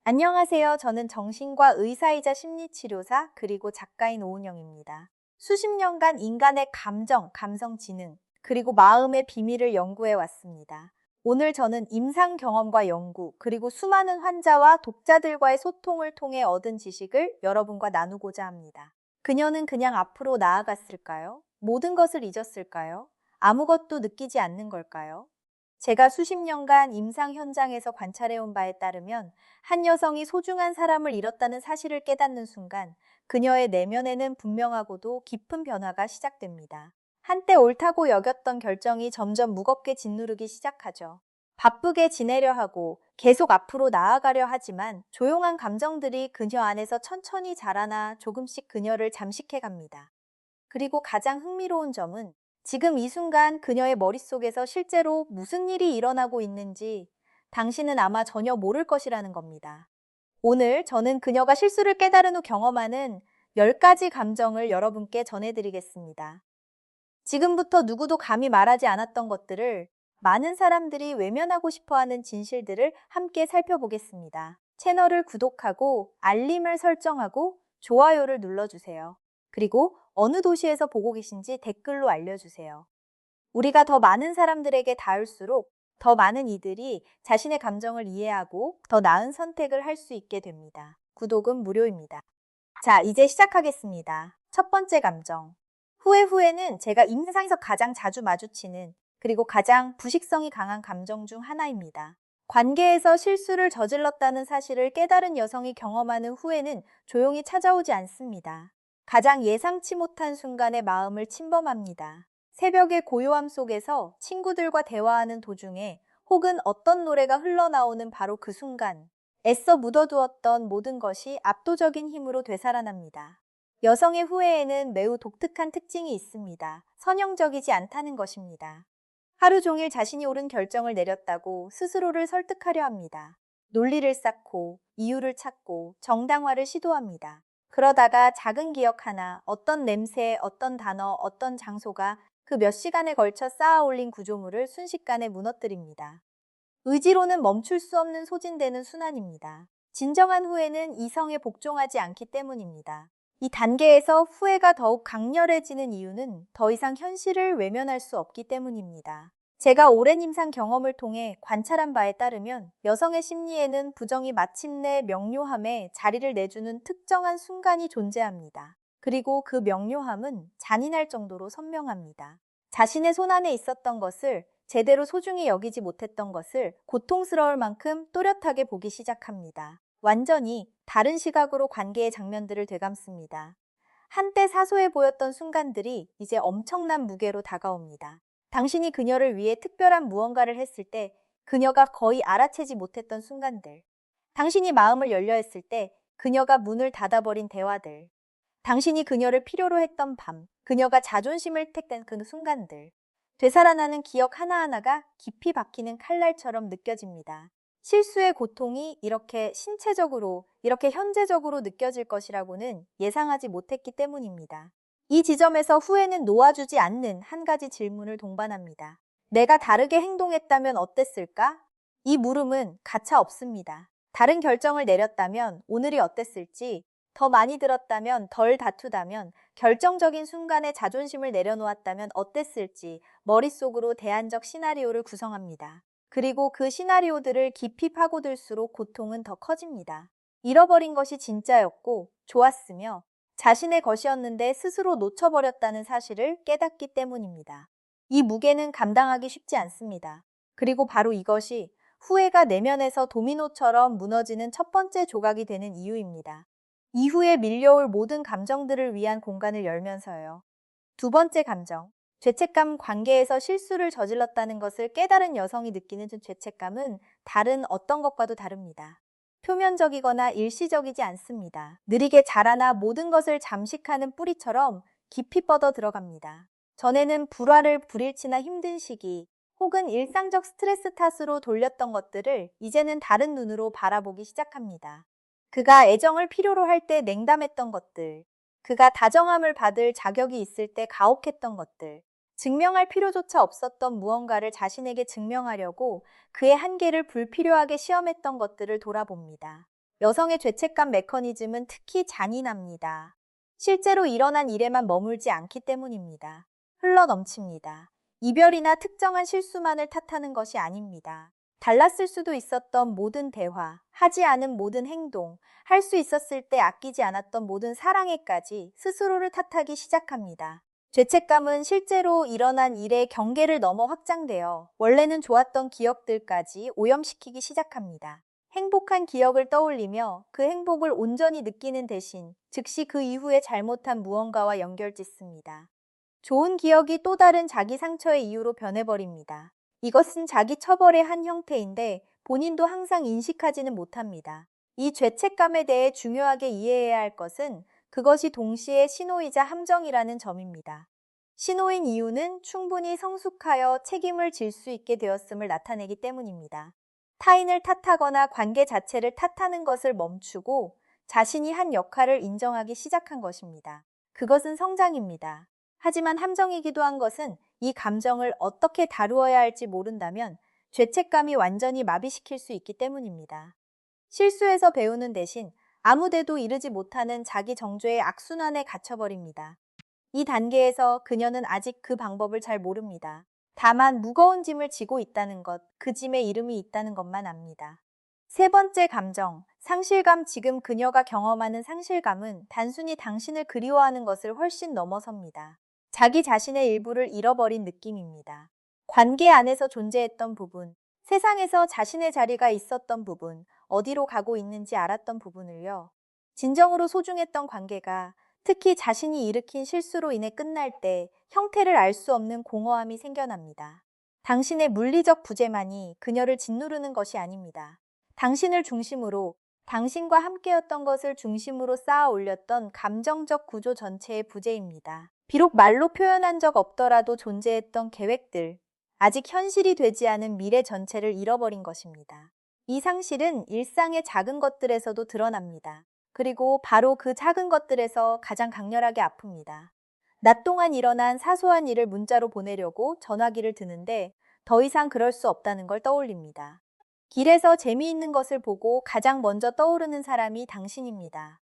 안녕하세요. 저는 정신과 의사이자 심리치료사 그리고 작가인 오은영입니다. 수십 년간 인간의 감정, 감성 지능, 그리고 마음의 비밀을 연구해 왔습니다. 오늘 저는 임상 경험과 연구, 그리고 수많은 환자와 독자들과의 소통을 통해 얻은 지식을 여러분과 나누고자 합니다. 그녀는 그냥 앞으로 나아갔을까요? 모든 것을 잊었을까요? 아무것도 느끼지 않는 걸까요? 제가 수십 년간 임상 현장에서 관찰해온 바에 따르면 한 여성이 소중한 사람을 잃었다는 사실을 깨닫는 순간 그녀의 내면에는 분명하고도 깊은 변화가 시작됩니다. 한때 옳다고 여겼던 결정이 점점 무겁게 짓누르기 시작하죠. 바쁘게 지내려 하고 계속 앞으로 나아가려 하지만 조용한 감정들이 그녀 안에서 천천히 자라나 조금씩 그녀를 잠식해 갑니다. 그리고 가장 흥미로운 점은 지금 이 순간 그녀의 머릿속에서 실제로 무슨 일이 일어나고 있는지 당신은 아마 전혀 모를 것이라는 겁니다. 오늘 저는 그녀가 실수를 깨달은 후 경험하는 10가지 감정을 여러분께 전해드리겠습니다. 지금부터 누구도 감히 말하지 않았던 것들을, 많은 사람들이 외면하고 싶어하는 진실들을 함께 살펴보겠습니다. 채널을 구독하고 알림을 설정하고 좋아요를 눌러주세요. 그리고 어느 도시에서 보고 계신지 댓글로 알려주세요. 우리가 더 많은 사람들에게 닿을수록 더 많은 이들이 자신의 감정을 이해하고 더 나은 선택을 할 수 있게 됩니다. 구독은 무료입니다. 자, 이제 시작하겠습니다. 첫 번째 감정. 후회는 제가 임상에서 가장 자주 마주치는, 그리고 가장 부식성이 강한 감정 중 하나입니다. 관계에서 실수를 저질렀다는 사실을 깨달은 여성이 경험하는 후회는 조용히 찾아오지 않습니다. 가장 예상치 못한 순간에 마음을 침범합니다. 새벽의 고요함 속에서 친구들과 대화하는 도중에, 혹은 어떤 노래가 흘러나오는 바로 그 순간, 애써 묻어두었던 모든 것이 압도적인 힘으로 되살아납니다. 여성의 후회에는 매우 독특한 특징이 있습니다. 선형적이지 않다는 것입니다. 하루 종일 자신이 옳은 결정을 내렸다고 스스로를 설득하려 합니다. 논리를 쌓고 이유를 찾고 정당화를 시도합니다. 그러다가 작은 기억 하나, 어떤 냄새, 어떤 단어, 어떤 장소가 그 몇 시간에 걸쳐 쌓아 올린 구조물을 순식간에 무너뜨립니다. 의지로는 멈출 수 없는 소진되는 순환입니다. 진정한 후회는 이성에 복종하지 않기 때문입니다. 이 단계에서 후회가 더욱 강렬해지는 이유는 더 이상 현실을 외면할 수 없기 때문입니다. 제가 오랜 임상 경험을 통해 관찰한 바에 따르면 여성의 심리에는 부정이 마침내 명료함에 자리를 내주는 특정한 순간이 존재합니다. 그리고 그 명료함은 잔인할 정도로 선명합니다. 자신의 손안에 있었던 것을, 제대로 소중히 여기지 못했던 것을 고통스러울 만큼 또렷하게 보기 시작합니다. 완전히 다른 시각으로 관계의 장면들을 되감습니다. 한때 사소해 보였던 순간들이 이제 엄청난 무게로 다가옵니다. 당신이 그녀를 위해 특별한 무언가를 했을 때 그녀가 거의 알아채지 못했던 순간들. 당신이 마음을 열려 했을 때 그녀가 문을 닫아버린 대화들. 당신이 그녀를 필요로 했던 밤, 그녀가 자존심을 택된 그 순간들. 되살아나는 기억 하나하나가 깊이 박히는 칼날처럼 느껴집니다. 실수의 고통이 이렇게 신체적으로, 이렇게 현재적으로 느껴질 것이라고는 예상하지 못했기 때문입니다. 이 지점에서 후회는 놓아주지 않는 한 가지 질문을 동반합니다. 내가 다르게 행동했다면 어땠을까? 이 물음은 가차 없습니다. 다른 결정을 내렸다면 오늘이 어땠을지, 더 많이 들었다면, 덜 다투다면, 결정적인 순간에 자존심을 내려놓았다면 어땠을지 머릿속으로 대안적 시나리오를 구성합니다. 그리고 그 시나리오들을 깊이 파고들수록 고통은 더 커집니다. 잃어버린 것이 진짜였고 좋았으며 자신의 것이었는데 스스로 놓쳐버렸다는 사실을 깨닫기 때문입니다. 이 무게는 감당하기 쉽지 않습니다. 그리고 바로 이것이 후회가 내면에서 도미노처럼 무너지는 첫 번째 조각이 되는 이유입니다. 이후에 밀려올 모든 감정들을 위한 공간을 열면서요. 두 번째 감정. 죄책감. 관계에서 실수를 저질렀다는 것을 깨달은 여성이 느끼는 죄책감은 다른 어떤 것과도 다릅니다. 표면적이거나 일시적이지 않습니다. 느리게 자라나 모든 것을 잠식하는 뿌리처럼 깊이 뻗어 들어갑니다. 전에는 불화를 불일치나 힘든 시기, 혹은 일상적 스트레스 탓으로 돌렸던 것들을 이제는 다른 눈으로 바라보기 시작합니다. 그가 애정을 필요로 할 때 냉담했던 것들, 그가 다정함을 받을 자격이 있을 때 가혹했던 것들, 증명할 필요조차 없었던 무언가를 자신에게 증명하려고 그의 한계를 불필요하게 시험했던 것들을 돌아봅니다. 여성의 죄책감 메커니즘은 특히 잔인합니다. 실제로 일어난 일에만 머물지 않기 때문입니다. 흘러넘칩니다. 이별이나 특정한 실수만을 탓하는 것이 아닙니다. 달랐을 수도 있었던 모든 대화, 하지 않은 모든 행동, 할 수 있었을 때 아끼지 않았던 모든 사랑에까지 스스로를 탓하기 시작합니다. 죄책감은 실제로 일어난 일의 경계를 넘어 확장되어 원래는 좋았던 기억들까지 오염시키기 시작합니다. 행복한 기억을 떠올리며 그 행복을 온전히 느끼는 대신 즉시 그 이후에 잘못한 무언가와 연결짓습니다. 좋은 기억이 또 다른 자기 상처의 이유로 변해버립니다. 이것은 자기 처벌의 한 형태인데 본인도 항상 인식하지는 못합니다. 이 죄책감에 대해 중요하게 이해해야 할 것은 그것이 동시에 신호이자 함정이라는 점입니다. 신호인 이유는 충분히 성숙하여 책임을 질 수 있게 되었음을 나타내기 때문입니다. 타인을 탓하거나 관계 자체를 탓하는 것을 멈추고 자신이 한 역할을 인정하기 시작한 것입니다. 그것은 성장입니다. 하지만 함정이기도 한 것은 이 감정을 어떻게 다루어야 할지 모른다면 죄책감이 완전히 마비시킬 수 있기 때문입니다. 실수에서 배우는 대신 아무데도 이르지 못하는 자기 정죄의 악순환에 갇혀버립니다. 이 단계에서 그녀는 아직 그 방법을 잘 모릅니다. 다만 무거운 짐을 지고 있다는 것, 그 짐에 이름이 있다는 것만 압니다. 세 번째 감정, 상실감. 지금 그녀가 경험하는 상실감은 단순히 당신을 그리워하는 것을 훨씬 넘어섭니다. 자기 자신의 일부를 잃어버린 느낌입니다. 관계 안에서 존재했던 부분, 세상에서 자신의 자리가 있었던 부분, 어디로 가고 있는지 알았던 부분을요. 진정으로 소중했던 관계가 특히 자신이 일으킨 실수로 인해 끝날 때 형태를 알 수 없는 공허함이 생겨납니다. 당신의 물리적 부재만이 그녀를 짓누르는 것이 아닙니다. 당신을 중심으로, 당신과 함께였던 것을 중심으로 쌓아 올렸던 감정적 구조 전체의 부재입니다. 비록 말로 표현한 적 없더라도 존재했던 계획들, 아직 현실이 되지 않은 미래 전체를 잃어버린 것입니다. 이 상실은 일상의 작은 것들에서도 드러납니다. 그리고 바로 그 작은 것들에서 가장 강렬하게 아픕니다. 낮 동안 일어난 사소한 일을 문자로 보내려고 전화기를 드는데 더 이상 그럴 수 없다는 걸 떠올립니다. 길에서 재미있는 것을 보고 가장 먼저 떠오르는 사람이 당신입니다.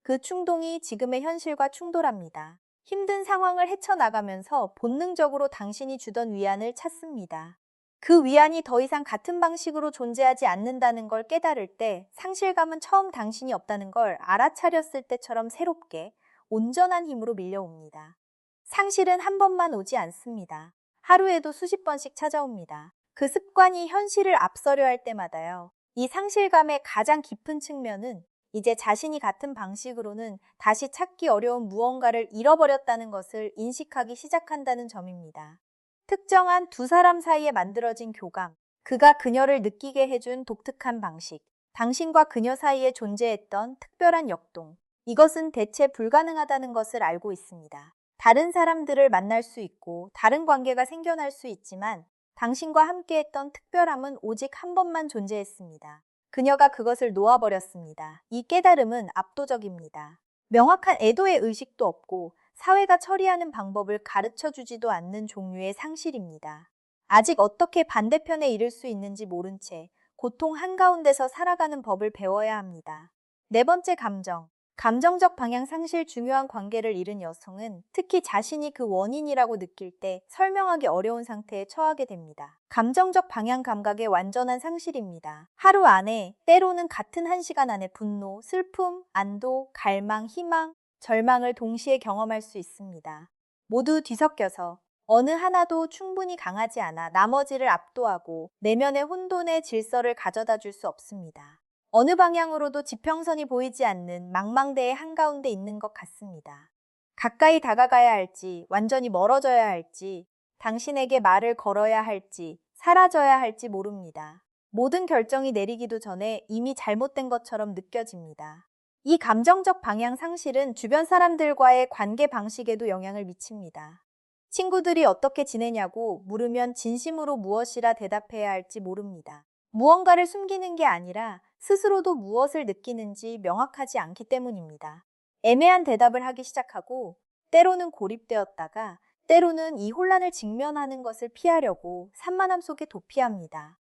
그 충동이 지금의 현실과 충돌합니다. 힘든 상황을 헤쳐나가면서 본능적으로 당신이 주던 위안을 찾습니다. 그 위안이 더 이상 같은 방식으로 존재하지 않는다는 걸 깨달을 때 상실감은 처음 당신이 없다는 걸 알아차렸을 때처럼 새롭게 온전한 힘으로 밀려옵니다. 상실은 한 번만 오지 않습니다. 하루에도 수십 번씩 찾아옵니다. 그 습관이 현실을 앞서려 할 때마다요. 이 상실감의 가장 깊은 측면은 이제 자신이 같은 방식으로는 다시 찾기 어려운 무언가를 잃어버렸다는 것을 인식하기 시작한다는 점입니다. 특정한 두 사람 사이에 만들어진 교감, 그가 그녀를 느끼게 해준 독특한 방식, 당신과 그녀 사이에 존재했던 특별한 역동, 이것은 대체 불가능하다는 것을 알고 있습니다. 다른 사람들을 만날 수 있고 다른 관계가 생겨날 수 있지만 당신과 함께했던 특별함은 오직 한 번만 존재했습니다. 그녀가 그것을 놓아버렸습니다. 이 깨달음은 압도적입니다. 명확한 애도의 의식도 없고 사회가 처리하는 방법을 가르쳐주지도 않는 종류의 상실입니다. 아직 어떻게 반대편에 이를 수 있는지 모른 채 고통 한가운데서 살아가는 법을 배워야 합니다. 네 번째 감정. 감정적 방향 상실. 중요한 관계를 잃은 여성은 특히 자신이 그 원인이라고 느낄 때 설명하기 어려운 상태에 처하게 됩니다. 감정적 방향 감각의 완전한 상실입니다. 하루 안에, 때로는 같은 한 시간 안에 분노, 슬픔, 안도, 갈망, 희망, 절망을 동시에 경험할 수 있습니다. 모두 뒤섞여서 어느 하나도 충분히 강하지 않아 나머지를 압도하고 내면의 혼돈의 질서를 가져다 줄 수 없습니다. 어느 방향으로도 지평선이 보이지 않는 망망대해 한가운데 있는 것 같습니다. 가까이 다가가야 할지, 완전히 멀어져야 할지, 당신에게 말을 걸어야 할지, 사라져야 할지 모릅니다. 모든 결정이 내리기도 전에 이미 잘못된 것처럼 느껴집니다. 이 감정적 방향 상실은 주변 사람들과의 관계 방식에도 영향을 미칩니다. 친구들이 어떻게 지내냐고 물으면 진심으로 무엇이라 대답해야 할지 모릅니다. 무언가를 숨기는 게 아니라 스스로도 무엇을 느끼는지 명확하지 않기 때문입니다. 애매한 대답을 하기 시작하고 때로는 고립되었다가 때로는 이 혼란을 직면하는 것을 피하려고 산만함 속에 도피합니다.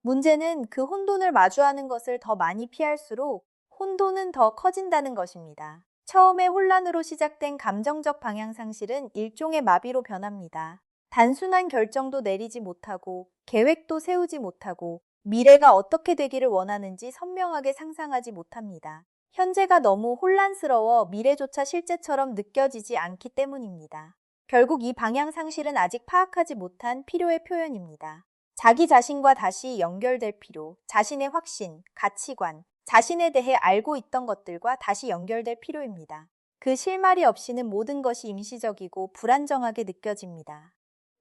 문제는 그 혼돈을 마주하는 것을 더 많이 피할수록 혼돈은 더 커진다는 것입니다. 처음에 혼란으로 시작된 감정적 방향 상실은 일종의 마비로 변합니다. 단순한 결정도 내리지 못하고 계획도 세우지 못하고 미래가 어떻게 되기를 원하는지 선명하게 상상하지 못합니다. 현재가 너무 혼란스러워 미래조차 실제처럼 느껴지지 않기 때문입니다. 결국 이 방향 상실은 아직 파악하지 못한 필요의 표현입니다. 자기 자신과 다시 연결될 필요, 자신의 확신, 가치관, 자신에 대해 알고 있던 것들과 다시 연결될 필요입니다. 그 실마리 없이는 모든 것이 임시적이고 불안정하게 느껴집니다.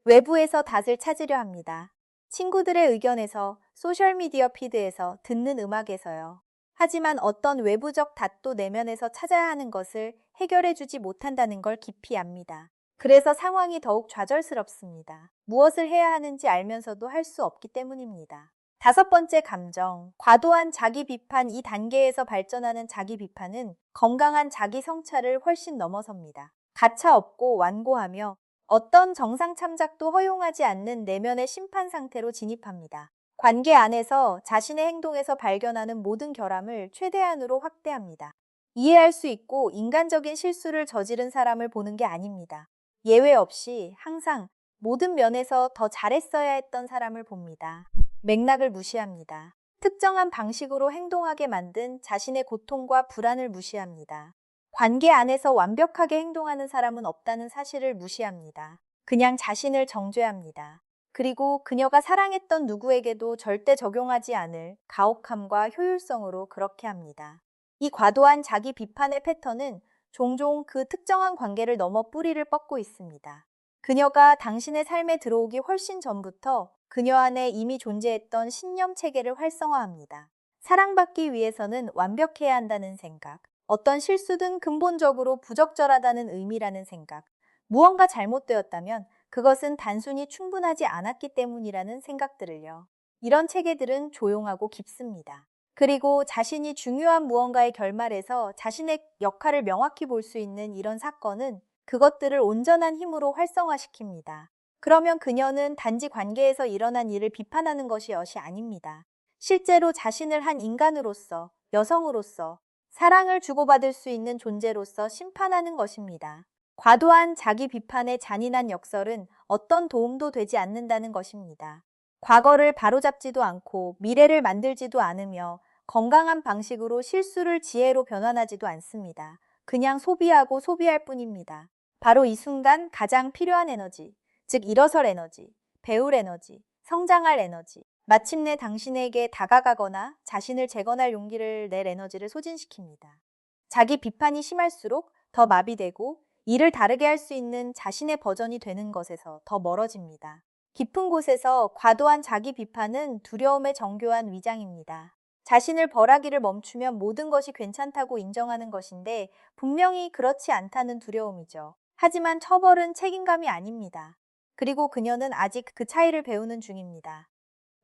외부에서 닷을 찾으려 합니다. 친구들의 의견에서, 소셜미디어 피드에서, 듣는 음악에서요. 하지만 어떤 외부적 닷도 내면에서 찾아야 하는 것을 해결해주지 못한다는 걸 깊이 압니다. 그래서 상황이 더욱 좌절스럽습니다. 무엇을 해야 하는지 알면서도 할 수 없기 때문입니다. 다섯 번째 감정, 과도한 자기 비판. 이 단계에서 발전하는 자기 비판은 건강한 자기 성찰을 훨씬 넘어섭니다. 가차 없고 완고하며 어떤 정상 참작도 허용하지 않는 내면의 심판 상태로 진입합니다. 관계 안에서 자신의 행동에서 발견하는 모든 결함을 최대한으로 확대합니다. 이해할 수 있고 인간적인 실수를 저지른 사람을 보는 게 아닙니다. 예외 없이 항상 모든 면에서 더 잘했어야 했던 사람을 봅니다. 맥락을 무시합니다. 특정한 방식으로 행동하게 만든 자신의 고통과 불안을 무시합니다. 관계 안에서 완벽하게 행동하는 사람은 없다는 사실을 무시합니다. 그냥 자신을 정죄합니다. 그리고 그녀가 사랑했던 누구에게도 절대 적용하지 않을 가혹함과 효율성으로 그렇게 합니다. 이 과도한 자기 비판의 패턴은 종종 그 특정한 관계를 넘어 뿌리를 뻗고 있습니다. 그녀가 당신의 삶에 들어오기 훨씬 전부터 그녀 안에 이미 존재했던 신념 체계를 활성화합니다. 사랑받기 위해서는 완벽해야 한다는 생각, 어떤 실수든 근본적으로 부적절하다는 의미라는 생각, 무언가 잘못되었다면 그것은 단순히 충분하지 않았기 때문이라는 생각들을요. 이런 체계들은 조용하고 깊습니다. 그리고 자신이 중요한 무언가의 결말에서 자신의 역할을 명확히 볼 수 있는 이런 사건은 그것들을 온전한 힘으로 활성화시킵니다. 그러면 그녀는 단지 관계에서 일어난 일을 비판하는 것이 아닙니다. 실제로 자신을 한 인간으로서, 여성으로서, 사랑을 주고받을 수 있는 존재로서 심판하는 것입니다. 과도한 자기 비판의 잔인한 역설은 어떤 도움도 되지 않는다는 것입니다. 과거를 바로잡지도 않고 미래를 만들지도 않으며 건강한 방식으로 실수를 지혜로 변환하지도 않습니다. 그냥 소비하고 소비할 뿐입니다. 바로 이 순간 가장 필요한 에너지, 즉 일어설 에너지, 배울 에너지, 성장할 에너지, 마침내 당신에게 다가가거나 자신을 재건할 용기를 낼 에너지를 소진시킵니다. 자기 비판이 심할수록 더 마비되고 일을 다르게 할 수 있는 자신의 버전이 되는 것에서 더 멀어집니다. 깊은 곳에서 과도한 자기 비판은 두려움의 정교한 위장입니다. 자신을 벌하기를 멈추면 모든 것이 괜찮다고 인정하는 것인데 분명히 그렇지 않다는 두려움이죠. 하지만 처벌은 책임감이 아닙니다. 그리고 그녀는 아직 그 차이를 배우는 중입니다.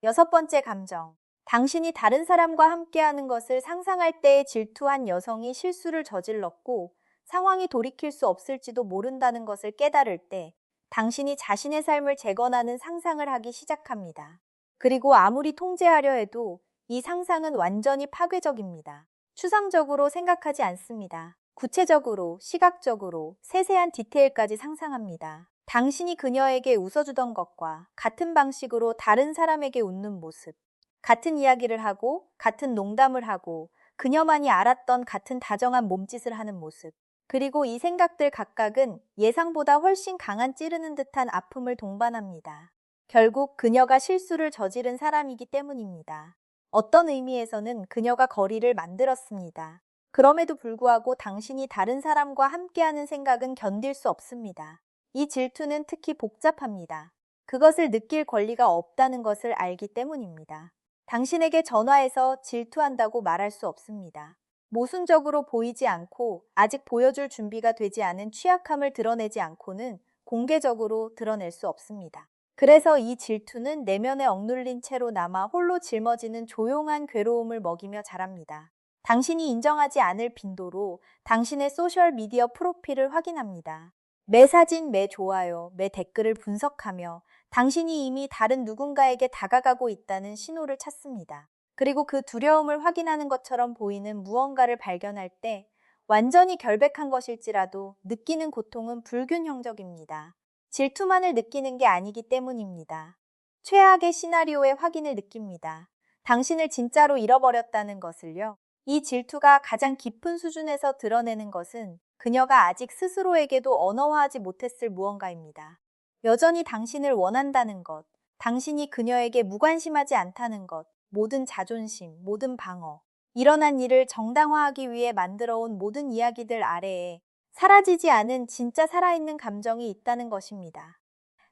여섯 번째 감정. 당신이 다른 사람과 함께하는 것을 상상할 때에 질투한 여성이 실수를 저질렀고 상황이 돌이킬 수 없을지도 모른다는 것을 깨달을 때 당신이 자신의 삶을 재건하는 상상을 하기 시작합니다. 그리고 아무리 통제하려 해도 이 상상은 완전히 파괴적입니다. 추상적으로 생각하지 않습니다. 구체적으로, 시각적으로, 세세한 디테일까지 상상합니다. 당신이 그녀에게 웃어주던 것과 같은 방식으로 다른 사람에게 웃는 모습, 같은 이야기를 하고, 같은 농담을 하고, 그녀만이 알았던 같은 다정한 몸짓을 하는 모습. 그리고 이 생각들 각각은 예상보다 훨씬 강한 찌르는 듯한 아픔을 동반합니다. 결국 그녀가 실수를 저지른 사람이기 때문입니다. 어떤 의미에서는 그녀가 거리를 만들었습니다. 그럼에도 불구하고 당신이 다른 사람과 함께하는 생각은 견딜 수 없습니다. 이 질투는 특히 복잡합니다. 그것을 느낄 권리가 없다는 것을 알기 때문입니다. 당신에게 전화해서 질투한다고 말할 수 없습니다. 모순적으로 보이지 않고 아직 보여줄 준비가 되지 않은 취약함을 드러내지 않고는 공개적으로 드러낼 수 없습니다. 그래서 이 질투는 내면에 억눌린 채로 남아 홀로 짊어지는 조용한 괴로움을 먹이며 자랍니다. 당신이 인정하지 않을 빈도로 당신의 소셜미디어 프로필을 확인합니다. 매 사진, 매 좋아요, 매 댓글을 분석하며 당신이 이미 다른 누군가에게 다가가고 있다는 신호를 찾습니다. 그리고 그 두려움을 확인하는 것처럼 보이는 무언가를 발견할 때 완전히 결백한 것일지라도 느끼는 고통은 불균형적입니다. 질투만을 느끼는 게 아니기 때문입니다. 최악의 시나리오의 확인을 느낍니다. 당신을 진짜로 잃어버렸다는 것을요. 이 질투가 가장 깊은 수준에서 드러내는 것은 그녀가 아직 스스로에게도 언어화하지 못했을 무언가입니다. 여전히 당신을 원한다는 것, 당신이 그녀에게 무관심하지 않다는 것, 모든 자존심, 모든 방어, 일어난 일을 정당화하기 위해 만들어온 모든 이야기들 아래에 사라지지 않은 진짜 살아있는 감정이 있다는 것입니다.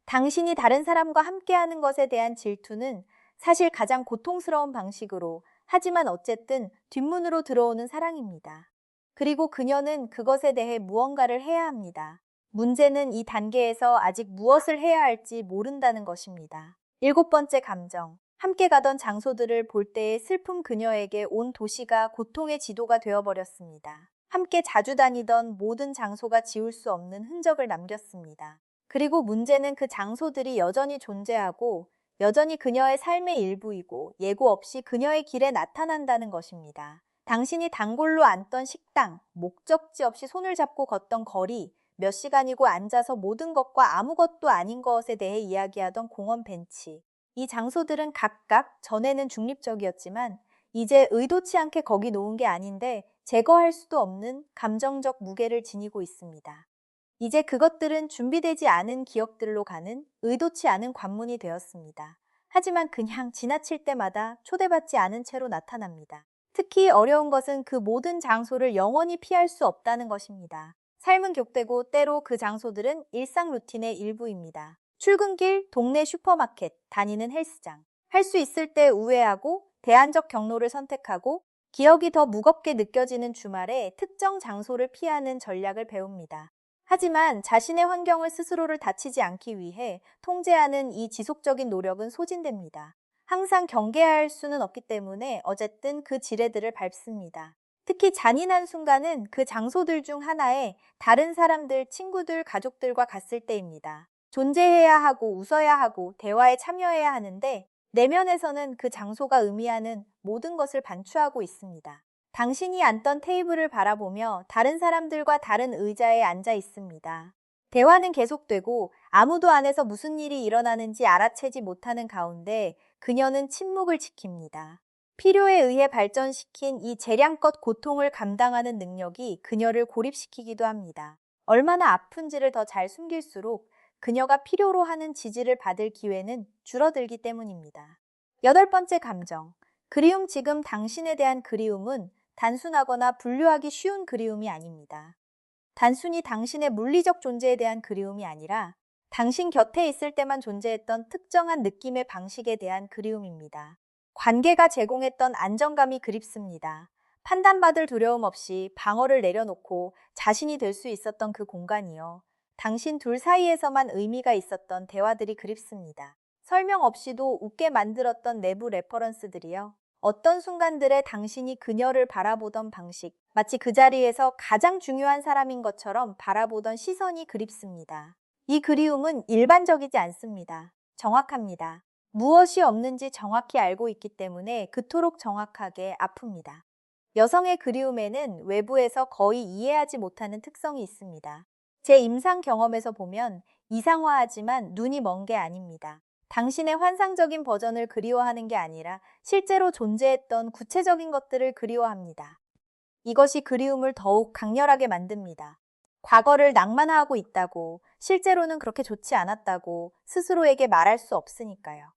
당신이 다른 사람과 함께하는 것에 대한 질투는 사실 가장 고통스러운 방식으로, 하지만 어쨌든 뒷문으로 들어오는 사랑입니다. 그리고 그녀는 그것에 대해 무언가를 해야 합니다. 문제는 이 단계에서 아직 무엇을 해야 할지 모른다는 것입니다. 일곱 번째 감정. 함께 가던 장소들을 볼 때의 슬픔. 그녀에게 온 도시가 고통의 지도가 되어버렸습니다. 함께 자주 다니던 모든 장소가 지울 수 없는 흔적을 남겼습니다. 그리고 문제는 그 장소들이 여전히 존재하고 여전히 그녀의 삶의 일부이고 예고 없이 그녀의 길에 나타난다는 것입니다. 당신이 단골로 앉던 식당, 목적지 없이 손을 잡고 걷던 거리, 몇 시간이고 앉아서 모든 것과 아무것도 아닌 것에 대해 이야기하던 공원 벤치. 이 장소들은 각각 전에는 중립적이었지만 이제 의도치 않게 거기 놓은 게 아닌데 제거할 수도 없는 감정적 무게를 지니고 있습니다. 이제 그것들은 준비되지 않은 기억들로 가는 의도치 않은 관문이 되었습니다. 하지만 그냥 지나칠 때마다 초대받지 않은 채로 나타납니다. 특히 어려운 것은 그 모든 장소를 영원히 피할 수 없다는 것입니다. 삶은 격되고 때로 그 장소들은 일상 루틴의 일부입니다. 출근길, 동네 슈퍼마켓, 다니는 헬스장. 할 수 있을 때 우회하고 대안적 경로를 선택하고 기억이 더 무겁게 느껴지는 주말에 특정 장소를 피하는 전략을 배웁니다. 하지만 자신의 환경을 스스로를 다치지 않기 위해 통제하는 이 지속적인 노력은 소진됩니다. 항상 경계할 수는 없기 때문에 어쨌든 그 지뢰들을 밟습니다. 특히 잔인한 순간은 그 장소들 중 하나에 다른 사람들, 친구들, 가족들과 갔을 때입니다. 존재해야 하고 웃어야 하고 대화에 참여해야 하는데 내면에서는 그 장소가 의미하는 모든 것을 반추하고 있습니다. 당신이 앉던 테이블을 바라보며 다른 사람들과 다른 의자에 앉아 있습니다. 대화는 계속되고 아무도 안에서 무슨 일이 일어나는지 알아채지 못하는 가운데 그녀는 침묵을 지킵니다. 필요에 의해 발전시킨 이 재량껏 고통을 감당하는 능력이 그녀를 고립시키기도 합니다. 얼마나 아픈지를 더 잘 숨길수록 그녀가 필요로 하는 지지를 받을 기회는 줄어들기 때문입니다. 여덟 번째 감정. 그리움. 지금 당신에 대한 그리움은 단순하거나 분류하기 쉬운 그리움이 아닙니다. 단순히 당신의 물리적 존재에 대한 그리움이 아니라 당신 곁에 있을 때만 존재했던 특정한 느낌의 방식에 대한 그리움입니다. 관계가 제공했던 안정감이 그립습니다. 판단받을 두려움 없이 방어를 내려놓고 자신이 될 수 있었던 그 공간이요. 당신 둘 사이에서만 의미가 있었던 대화들이 그립습니다. 설명 없이도 웃게 만들었던 내부 레퍼런스들이요. 어떤 순간들에 당신이 그녀를 바라보던 방식, 마치 그 자리에서 가장 중요한 사람인 것처럼 바라보던 시선이 그립습니다. 이 그리움은 일반적이지 않습니다. 정확합니다. 무엇이 없는지 정확히 알고 있기 때문에 그토록 정확하게 아픕니다. 여성의 그리움에는 외부에서 거의 이해하지 못하는 특성이 있습니다. 제 임상 경험에서 보면 이상화하지만 눈이 먼 게 아닙니다. 당신의 환상적인 버전을 그리워하는 게 아니라 실제로 존재했던 구체적인 것들을 그리워합니다. 이것이 그리움을 더욱 강렬하게 만듭니다. 과거를 낭만화하고 있다고, 실제로는 그렇게 좋지 않았다고 스스로에게 말할 수 없으니까요.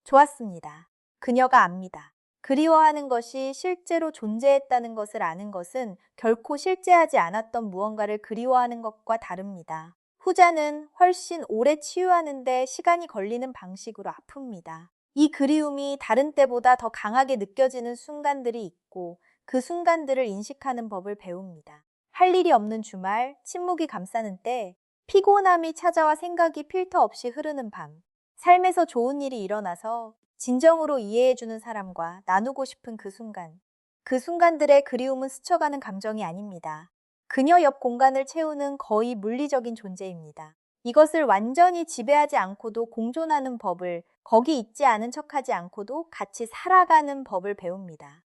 좋았습니다. 그녀가 압니다. 그리워하는 것이 실제로 존재했다는 것을 아는 것은 결코 실제하지 않았던 무언가를 그리워하는 것과 다릅니다. 후자는 훨씬 오래 치유하는 데 시간이 걸리는 방식으로 아픕니다. 이 그리움이 다른 때보다 더 강하게 느껴지는 순간들이 있고 그 순간들을 인식하는 법을 배웁니다. 할 일이 없는 주말, 침묵이 감싸는 때, 피곤함이 찾아와 생각이 필터 없이 흐르는 밤, 삶에서 좋은 일이 일어나서 진정으로 이해해주는 사람과 나누고 싶은 그 순간. 그 순간들의 그리움은 스쳐가는 감정이 아닙니다. 그녀 옆 공간을 채우는 거의 물리적인 존재입니다. 이것을 완전히 지배하지 않고도 공존하는 법을, 거기 있지 않은 척하지 않고도 같이 살아가는 법을 배웁니다.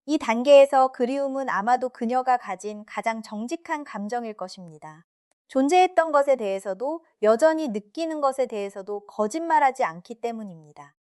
이 단계에서 그리움은 아마도 그녀가 가진 가장 정직한 감정일 것입니다. 존재했던 것에 대해서도 여전히 느끼는 것에 대해서도 거짓말하지 않기 때문입니다.